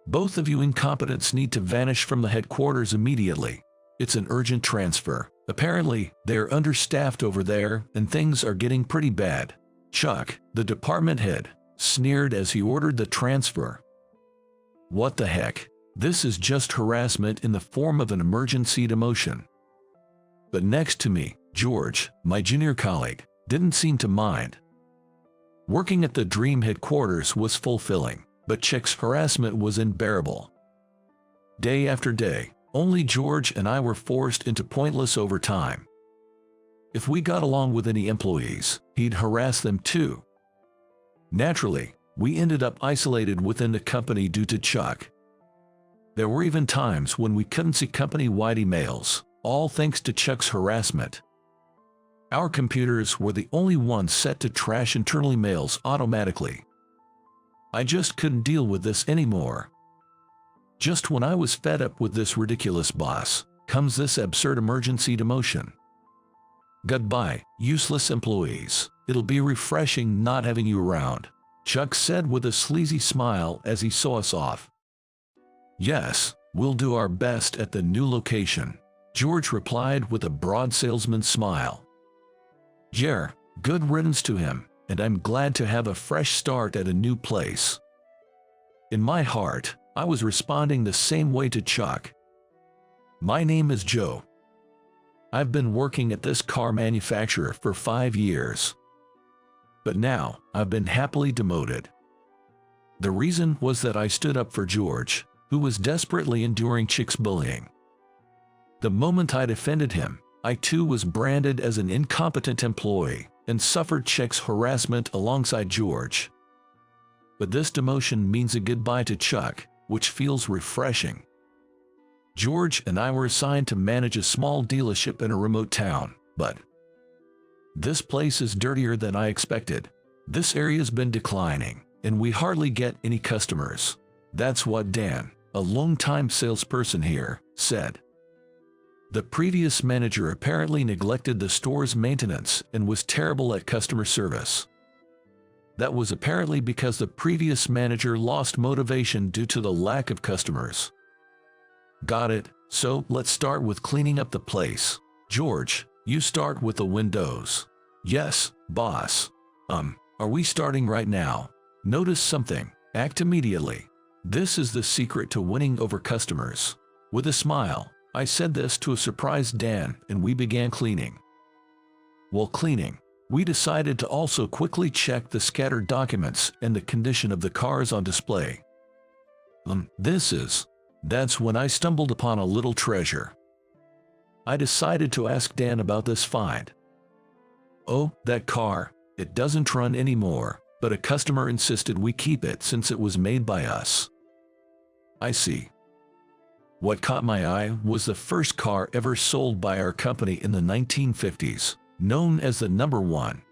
Both of you incompetents need to vanish from the headquarters immediately. It's an urgent transfer. Apparently, they're understaffed over there and things are getting pretty bad. Chuck, the department head, sneered as he ordered the transfer. What the heck? This is just harassment in the form of an emergency demotion. But next to me, George, my junior colleague, didn't seem to mind. Working at the Dream headquarters was fulfilling, but Chuck's harassment was unbearable. Day after day, only George and I were forced into pointless overtime. If we got along with any employees, he'd harass them too. Naturally, we ended up isolated within the company due to Chuck. There were even times when we couldn't see company-wide emails, all thanks to Chuck's harassment. Our computers were the only ones set to trash internal emails automatically. I just couldn't deal with this anymore. Just when I was fed up with this ridiculous boss, comes this absurd emergency demotion. Goodbye, useless employees. It'll be refreshing not having you around, Chuck said with a sleazy smile as he saw us off. Yes, we'll do our best at the new location, George replied with a broad salesman's smile. Yeah, good riddance to him, and I'm glad to have a fresh start at a new place. In my heart, I was responding the same way to Chuck. My name is Joe. I've been working at this car manufacturer for 5 years. But now, I've been happily demoted. The reason was that I stood up for George, who was desperately enduring Chuck's bullying. The moment I defended him, I too was branded as an incompetent employee and suffered Chuck's harassment alongside George. But this demotion means a goodbye to Chuck, which feels refreshing. George and I were assigned to manage a small dealership in a remote town, but this place is dirtier than I expected. This area's been declining, and we hardly get any customers. That's what Dan, a longtime salesperson here, said. The previous manager apparently neglected the store's maintenance and was terrible at customer service. That was apparently because the previous manager lost motivation due to the lack of customers. Got it, so let's start with cleaning up the place. George, you start with the windows. Yes, boss. Are we starting right now? Notice something, act immediately. This is the secret to winning over customers. With a smile, I said this to a surprised Dan and we began cleaning. While cleaning, we decided to also quickly check the scattered documents and the condition of the cars on display. That's when I stumbled upon a little treasure. I decided to ask Dan about this find. Oh, that car, it doesn't run anymore, but a customer insisted we keep it since it was made by us. I see. What caught my eye was the first car ever sold by our company in the 1950s, known as the No. 1.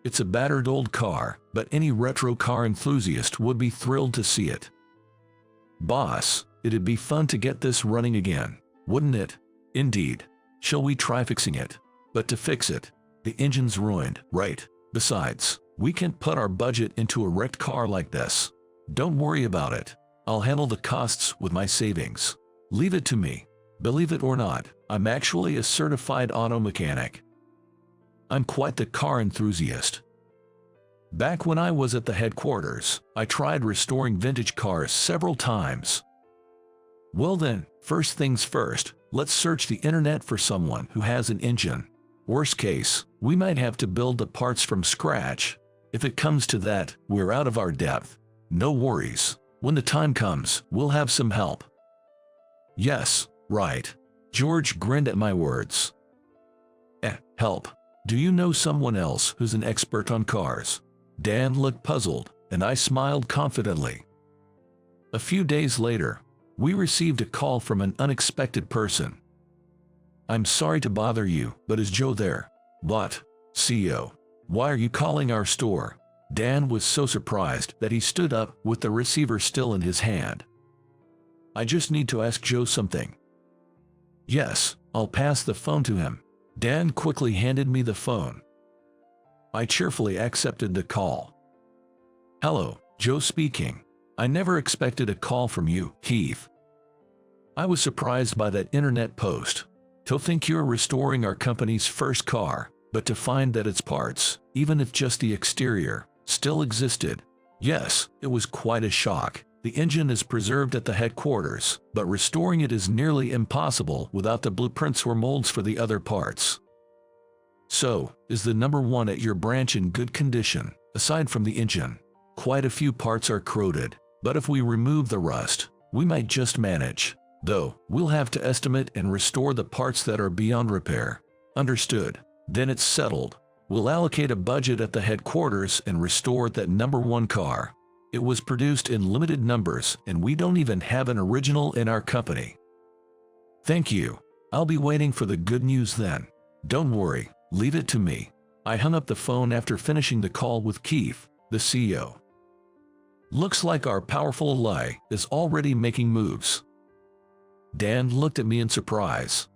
It's a battered old car, but any retro car enthusiast would be thrilled to see it. Boss, it'd be fun to get this running again, wouldn't it? Indeed. Shall we try fixing it? But to fix it, the engine's ruined, right? Besides, we can't put our budget into a wrecked car like this. Don't worry about it. I'll handle the costs with my savings. Leave it to me. Believe it or not, I'm actually a certified auto mechanic. I'm quite the car enthusiast. Back when I was at the headquarters, I tried restoring vintage cars several times. Well then, first things first, let's search the internet for someone who has an engine. Worst case, we might have to build the parts from scratch. If it comes to that, we're out of our depth. No worries. When the time comes, we'll have some help. Yes, right. George grinned at my words. Help. Do you know someone else who's an expert on cars? Dan looked puzzled, and I smiled confidently. A few days later, we received a call from an unexpected person. I'm sorry to bother you, but is Joe there? What? CEO. Why are you calling our store? Dan was so surprised that he stood up with the receiver still in his hand. I just need to ask Joe something. Yes, I'll pass the phone to him. Dan quickly handed me the phone. I cheerfully accepted the call. Hello, Joe speaking. I never expected a call from you, Keith. I was surprised by that internet post. To think you're restoring our company's first car, but to find that its parts, even if just the exterior, still existed. Yes, it was quite a shock. The engine is preserved at the headquarters, but restoring it is nearly impossible without the blueprints or molds for the other parts. So, is the number one at your branch in good condition, aside from the engine? Quite a few parts are corroded, but if we remove the rust, we might just manage. Though, we'll have to estimate and restore the parts that are beyond repair. Understood. Then it's settled. We'll allocate a budget at the headquarters and restore that number one car. It was produced in limited numbers and we don't even have an original in our company. Thank you. I'll be waiting for the good news then. Don't worry, leave it to me. I hung up the phone after finishing the call with Keith, the CEO. Looks like our powerful ally is already making moves. Dan looked at me in surprise.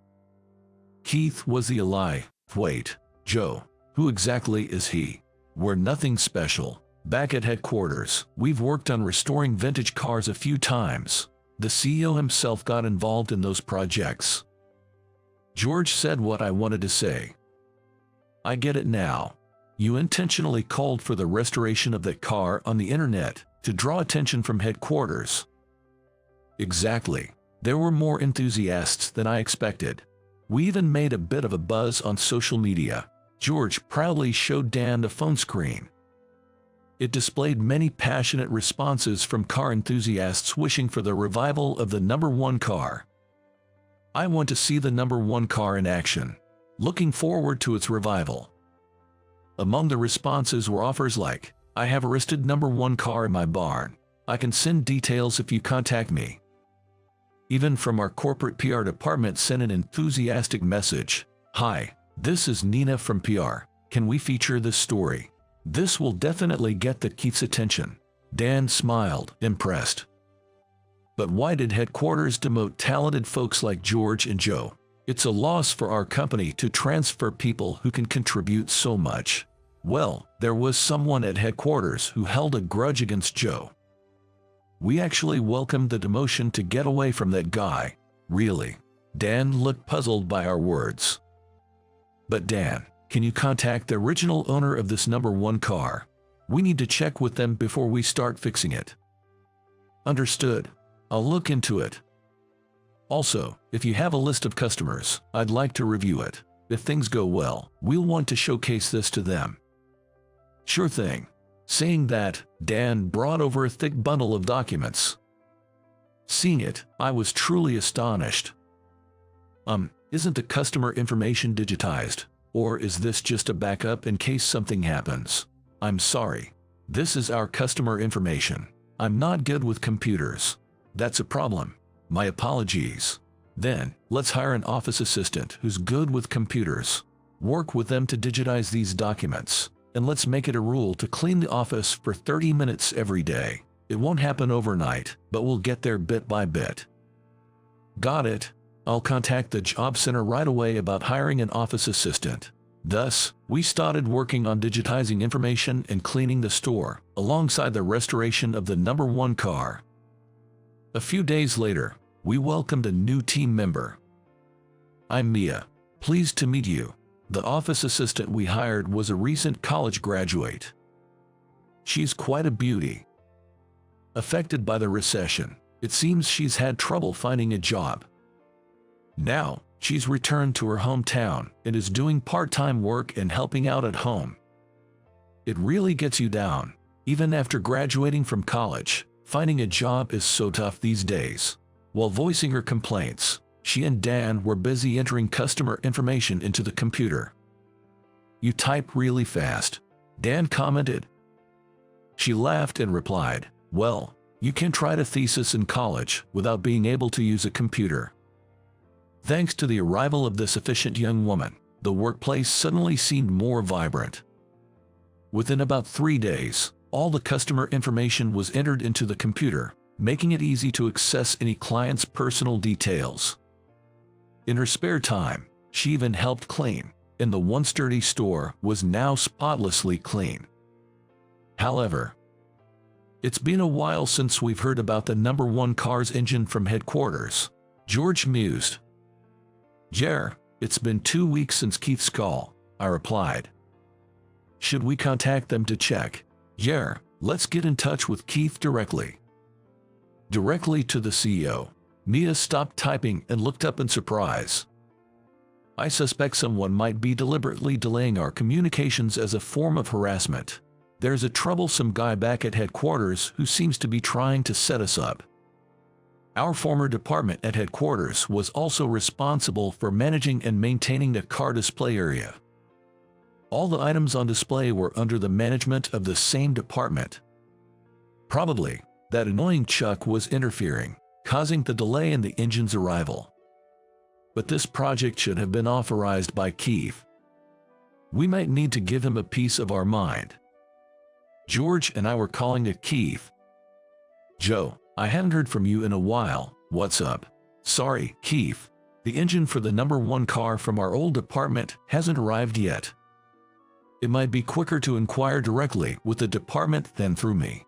Keith was the ally. Wait, Joe, who exactly is he? We're nothing special. Back at headquarters, we've worked on restoring vintage cars a few times. The CEO himself got involved in those projects. George said what I wanted to say. I get it now. You intentionally called for the restoration of that car on the internet to draw attention from headquarters. Exactly. There were more enthusiasts than I expected. We even made a bit of a buzz on social media. George proudly showed Dan the phone screen. It displayed many passionate responses from car enthusiasts wishing for the revival of the number one car. I want to see the number one car in action. Looking forward to its revival. Among the responses were offers like, I have a listed number one car in my barn. I can send details if you contact me. Even from our corporate PR department sent an enthusiastic message. Hi, this is Nina from PR. Can we feature this story? This will definitely get the Keith's attention. Dan smiled, impressed. But why did headquarters demote talented folks like George and Joe? It's a loss for our company to transfer people who can contribute so much. Well, there was someone at headquarters who held a grudge against Joe. We actually welcomed the demotion to get away from that guy. Really? Dan looked puzzled by our words. But Dan, can you contact the original owner of this number one car? We need to check with them before we start fixing it. Understood. I'll look into it. Also, if you have a list of customers, I'd like to review it. If things go well, we'll want to showcase this to them. Sure thing. Saying that, Dan brought over a thick bundle of documents. Seeing it, I was truly astonished. Isn't the customer information digitized? Or is this just a backup in case something happens? I'm sorry. This is our customer information. I'm not good with computers. That's a problem. My apologies. Then, let's hire an office assistant who's good with computers. Work with them to digitize these documents. And let's make it a rule to clean the office for 30 minutes every day. It won't happen overnight, but we'll get there bit by bit. Got it. I'll contact the job center right away about hiring an office assistant. Thus, we started working on digitizing information and cleaning the store, alongside the restoration of the number one car. A few days later, we welcomed a new team member. I'm Mia. Pleased to meet you. The office assistant we hired was a recent college graduate. She's quite a beauty. Affected by the recession, it seems she's had trouble finding a job. Now, she's returned to her hometown and is doing part-time work and helping out at home. It really gets you down. Even after graduating from college, finding a job is so tough these days. While voicing her complaints, she and Dan were busy entering customer information into the computer. You type really fast, Dan commented. She laughed and replied, well, you can try a thesis in college without being able to use a computer. Thanks to the arrival of this efficient young woman, the workplace suddenly seemed more vibrant. Within about 3 days, all the customer information was entered into the computer, making it easy to access any client's personal details. In her spare time, she even helped clean, and the once dirty store was now spotlessly clean. However, It's been a while since we've heard about the number one car's engine from headquarters, George mused. Yeah, it's been 2 weeks since Keith's call, I replied. Should we contact them to check? Yeah, let's get in touch with Keith directly. Directly to the CEO. Mia stopped typing and looked up in surprise. I suspect someone might be deliberately delaying our communications as a form of harassment. There's a troublesome guy back at headquarters who seems to be trying to set us up. Our former department at headquarters was also responsible for managing and maintaining the car display area. All the items on display were under the management of the same department. Probably, that annoying Chuck was interfering, causing the delay in the engine's arrival. But this project should have been authorized by Keith. We might need to give him a piece of our mind. George and I were calling it Keith. Joe, I haven't heard from you in a while. What's up? Sorry, Keith. The engine for the number one car from our old department hasn't arrived yet. It might be quicker to inquire directly with the department than through me.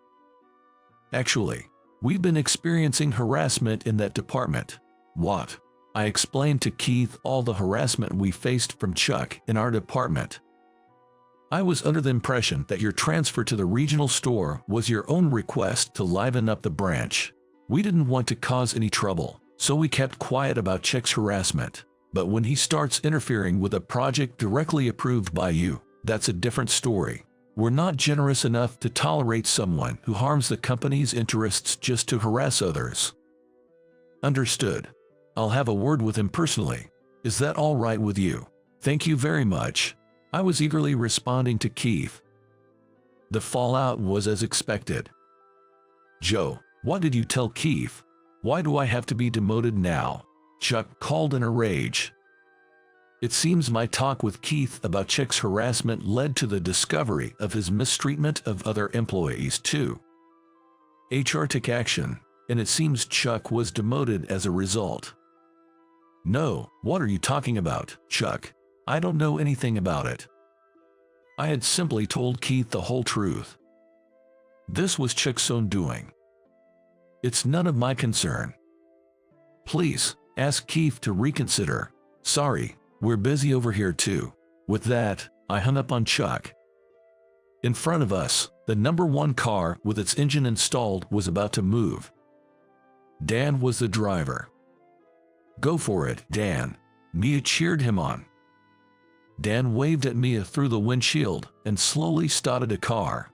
Actually, we've been experiencing harassment in that department. What? I explained to Keith all the harassment we faced from Chuck in our department. I was under the impression that your transfer to the regional store was your own request to liven up the branch. We didn't want to cause any trouble, so we kept quiet about Chuck's harassment. But when he starts interfering with a project directly approved by you, that's a different story. We're not generous enough to tolerate someone who harms the company's interests just to harass others. Understood. I'll have a word with him personally. Is that all right with you? Thank you very much. I was eagerly responding to Keith. The fallout was as expected. Joe, what did you tell Keith? Why do I have to be demoted now? Chuck called in a rage. It seems my talk with Keith about Chuck's harassment led to the discovery of his mistreatment of other employees too. HR took action, and it seems Chuck was demoted as a result. No, what are you talking about, Chuck? I don't know anything about it. I had simply told Keith the whole truth. This was Chuck's own doing. It's none of my concern. Please, ask Keith to reconsider. Sorry, we're busy over here too. With that, I hung up on Chuck. In front of us, the number one car with its engine installed was about to move. Dan was the driver. Go for it, Dan. Mia cheered him on. Dan waved at Mia through the windshield and slowly started a car.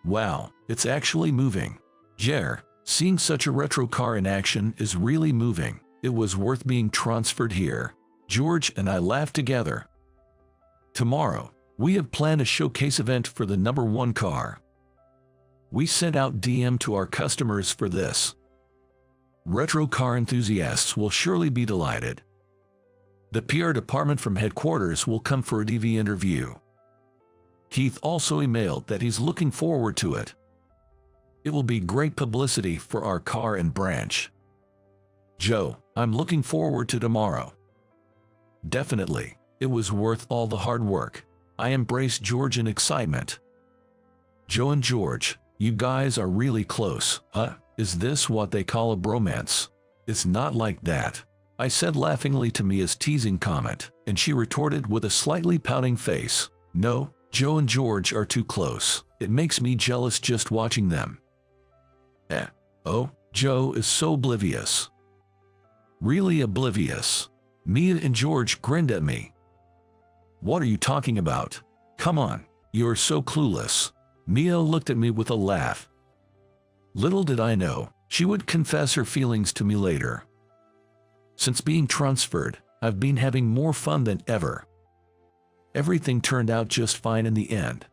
Wow, it's actually moving. Yeah, seeing such a retro car in action is really moving. It was worth being transferred here. George and I laughed together. Tomorrow, we have planned a showcase event for the number one car. We sent out DM to our customers for this. Retro car enthusiasts will surely be delighted. The PR department from headquarters will come for a DV interview. Keith also emailed that he's looking forward to it. It will be great publicity for our car and branch. Joe, I'm looking forward to tomorrow. Definitely, it was worth all the hard work. I embraced George in excitement. Joe and George, you guys are really close, huh? Is this what they call a bromance? It's not like that, I said laughingly to Mia's teasing comment, and she retorted with a slightly pouting face. No, Joe and George are too close. It makes me jealous just watching them. Oh, Joe is so oblivious. Really oblivious. Mia and George grinned at me. What are you talking about? Come on, you're so clueless. Mia looked at me with a laugh. Little did I know, she would confess her feelings to me later. Since being transferred, I've been having more fun than ever. Everything turned out just fine in the end.